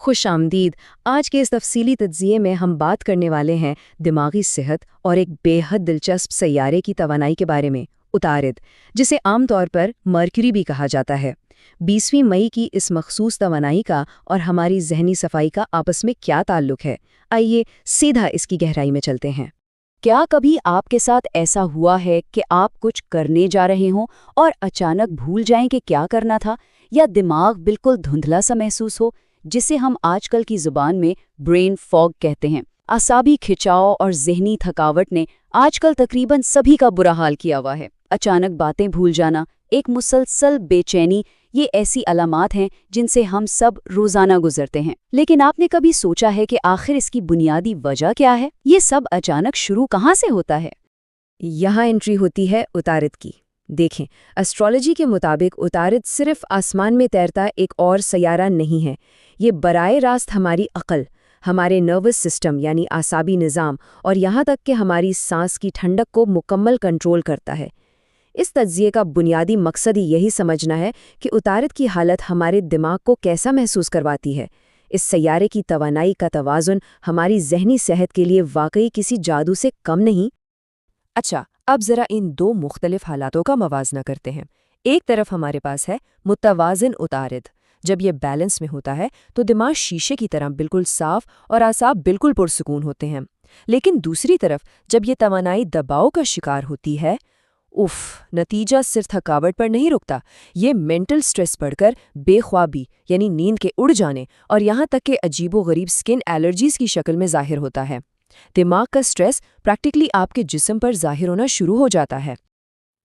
खुश आमदीद। आज के इस तफसीली तज्ज़िये में हम बात करने वाले हैं दिमागी सेहत और एक बेहद दिलचस्प सैयारे की तवानाई के बारे में, उतारिद, जिसे आमतौर पर मरकरी भी कहा जाता है। 20वीं मई की इस मखसूस तवानाई का और हमारी जहनी सफाई का आपस में क्या ताल्लुक है, आइए सीधा इसकी गहराई में चलते हैं। क्या कभी आपके साथ ऐसा हुआ है कि आप कुछ करने जा रहे हों और अचानक भूल जाएं कि क्या करना था, या दिमाग बिल्कुल धुंधला सा महसूस हो, जिसे हम आजकल की जुबान में ब्रेन फॉग कहते हैं? आसाबी खिंचाव और ज़हनी थकावट ने आजकल तकरीबन सभी का बुरा हाल किया हुआ है। अचानक बातें भूल जाना, एक मुसलसल बेचैनी, ये ऐसी अलामात हैं जिनसे हम सब रोज़ाना गुजरते हैं। लेकिन आपने कभी सोचा है कि आखिर इसकी बुनियादी वजह क्या है? ये सब अचानक शुरू कहाँ से होता है? यहाँ एंट्री होती है उतारिद की। देखें, एस्ट्रोलॉजी के मुताबिक उतारिद सिर्फ आसमान में तैरता एक और सैयारा नहीं है। ये बराए रास्त हमारी अक्ल, हमारे नर्वस सिस्टम यानी आसाबी निज़ाम और यहाँ तक कि हमारी सांस की ठंडक को मुकम्मल कंट्रोल करता है। इस तज्ज़िये का बुनियादी मकसद ही यही समझना है कि उतारिद की हालत हमारे दिमाग को कैसा महसूस करवाती है। इस सैयारे की तवानाई का तवाज़ुन हमारी ज़हनी सेहत के लिए वाकई किसी जादू से कम नहीं। अच्छा, अब ज़रा इन दो मुख्तलिफ हालातों का मवाजना करते हैं। एक तरफ हमारे पास है मुतवाज़िन उतारिद। जब ये बैलेंस में होता है तो दिमाग शीशे की तरह बिल्कुल साफ और आसाब बिल्कुल पुरसुकून होते हैं। लेकिन दूसरी तरफ जब ये तवानाई दबाव का शिकार होती है, नतीजा सिर्फ थकावट पर नहीं रुकता। ये मेंटल स्ट्रेस बढ़कर बेख्वाबी यानी नींद के उड़ जाने और यहाँ तक कि अजीबोगरीब स्किन एलर्जीज की शक्ल में जाहिर होता है। दिमाग का स्ट्रेस प्रैक्टिकली आपके जिस्म पर जाहिर होना शुरू हो जाता है।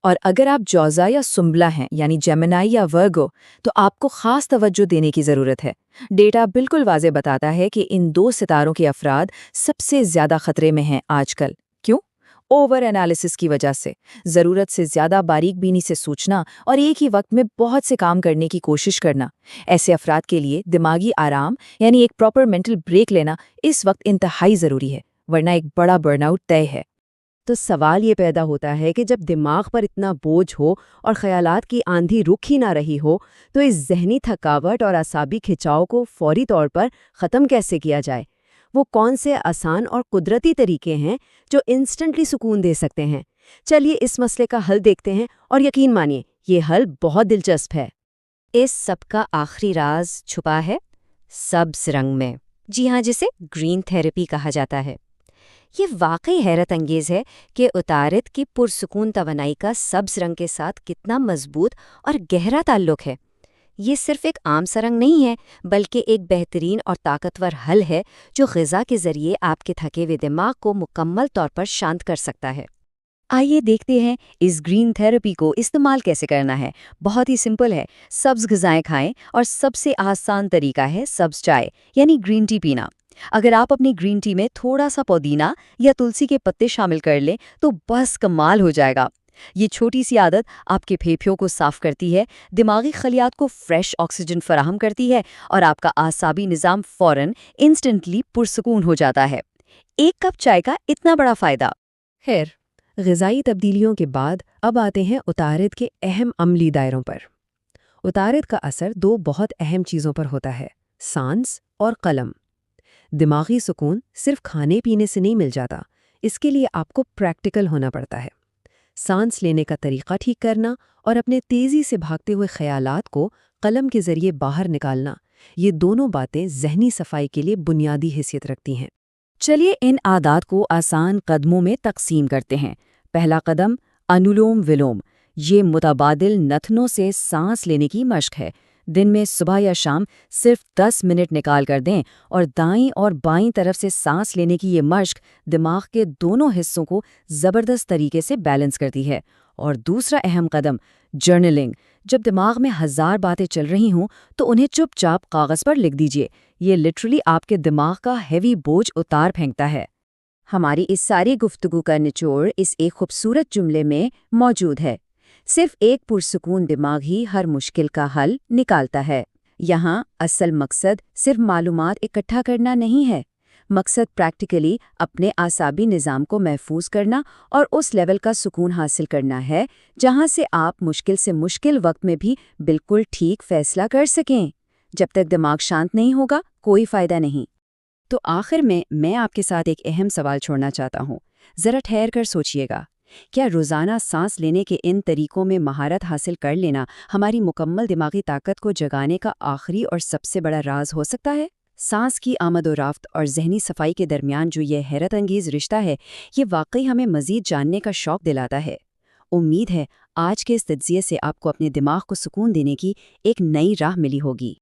और अगर आप जौज़ा या सुंबला हैं यानी जेमिनी या वर्गो, तो आपको ख़ास तवज्जो देने की ज़रूरत है। डेटा बिल्कुल वाज़े बताता है कि इन दो सितारों के अफराद सबसे ज़्यादा खतरे में हैं आजकल। क्यों? ओवर एनालिसिस की वजह से, ज़रूरत से ज़्यादा बारीक बीनी से सोचना और एक ही वक्त में बहुत से काम करने की कोशिश करना। ऐसे अफराद के लिए दिमागी आराम यानी एक प्रॉपर मेंटल ब्रेक लेना इस वक्त इंतहाई ज़रूरी है, वरना एक बड़ा बर्नआउट तय है। तो सवाल ये पैदा होता है कि जब दिमाग पर इतना बोझ हो और ख़यालात की आंधी रुक ही ना रही हो, तो इस ज़हनी थकावट और आसाबी खिंचाव को फौरी तौर पर ख़त्म कैसे किया जाए? वो कौन से आसान और कुदरती तरीके हैं जो इंस्टेंटली सुकून दे सकते हैं? चलिए इस मसले का हल देखते हैं, और यकीन मानिए ये हल बहुत दिलचस्प है। इस सब का आखिरी राज छुपा है सब्ज रंग में। जी हाँ, जिसे ग्रीन थेरेपी कहा जाता है। ये वाकई हैरत अंगेज़ है कि उतारिद की पुरसुकून तवानाई का सब्ज रंग के साथ कितना मजबूत और गहरा ताल्लुक है। ये सिर्फ एक आम सा रंग नहीं है, बल्कि एक बेहतरीन और ताकतवर हल है जो ग़िज़ा के ज़रिए आपके थके हुए दिमाग को मुकम्मल तौर पर शांत कर सकता है। आइए देखते हैं इस ग्रीन थेरेपी को इस्तेमाल कैसे करना है। बहुत ही सिंपल है। सब्ज़ ग़िज़ाएँ खाएं और सबसे आसान तरीका है सब्ज़ चाय यानी ग्रीन टी पीना। अगर आप अपनी ग्रीन टी में थोड़ा सा पुदीना या तुलसी के पत्ते शामिल कर लें तो बस कमाल हो जाएगा। ये छोटी सी आदत आपके फेफड़ों को साफ करती है, दिमागी खलियात को फ्रेश ऑक्सीजन फराहम करती है और आपका आसाबी निज़ाम फ़ौरन इंस्टेंटली पुरसुकून हो जाता है। एक कप चाय का इतना बड़ा फ़ायदा। खैर, ग़िज़ाई तब्दीलियों के बाद अब आते हैं उतारिद के अहम अमली दायरों पर। उतारिद का असर दो बहुत अहम चीज़ों पर होता है, सांस और कलम। दिमागी सुकून सिर्फ खाने पीने से नहीं मिल जाता, इसके लिए आपको प्रैक्टिकल होना पड़ता है। सांस लेने का तरीका ठीक करना और अपने तेज़ी से भागते हुए ख़यालात को कलम के ज़रिए बाहर निकालना, ये दोनों बातें ज़हनी सफाई के लिए बुनियादी हैसियत रखती हैं। चलिए इन आदात को आसान कदमों में तकसीम करते हैं। पहला कदम अनुलोम विलोम। ये मुतबादिल नथनों से सांस लेने की मशक है। दिन में सुबह या शाम सिर्फ 10 मिनट निकाल कर दें और दाईं और बाईं तरफ से सांस लेने की ये मशक दिमाग के दोनों हिस्सों को ज़बरदस्त तरीके से बैलेंस करती है। और दूसरा अहम कदम जर्नलिंग। जब दिमाग में 1000 बातें चल रही हों तो उन्हें चुपचाप कागज़ पर लिख दीजिए। ये लिटरली आपके दिमाग का हैवी बोझ उतार फेंकता है। हमारी इस सारी गुफ्तगू का निचोड़ इस एक खूबसूरत जुमले में मौजूद है। सिर्फ एक पुरसुकून दिमाग ही हर मुश्किल का हल निकालता है। यहाँ असल मकसद सिर्फ मालूमात इकट्ठा करना नहीं है। मकसद प्रैक्टिकली अपने आसाबी निज़ाम को महफूज करना और उस लेवल का सुकून हासिल करना है जहाँ से आप मुश्किल से मुश्किल वक्त में भी बिल्कुल ठीक फैसला कर सकें। جب تک دماغ شانت نہیں ہوگا کوئی فائدہ نہیں۔ تو آخر میں آپ کے ساتھ ایک اہم سوال چھوڑنا چاہتا ہوں۔ ذرا ٹھہر کر سوچئے گا، کیا روزانہ سانس لینے کے ان طریقوں میں مہارت حاصل کر لینا ہماری مکمل دماغی طاقت کو جگانے کا آخری اور سب سے بڑا راز ہو سکتا ہے؟ سانس کی آمد و رفت اور ذہنی صفائی کے درمیان جو یہ حیرت انگیز رشتہ ہے، یہ واقعی ہمیں مزید جاننے کا شوق دلاتا ہے۔ امید ہے آج کے اس تجزیے سے آپ کو اپنے دماغ کو سکون دینے کی ایک نئی راہ ملی ہوگی۔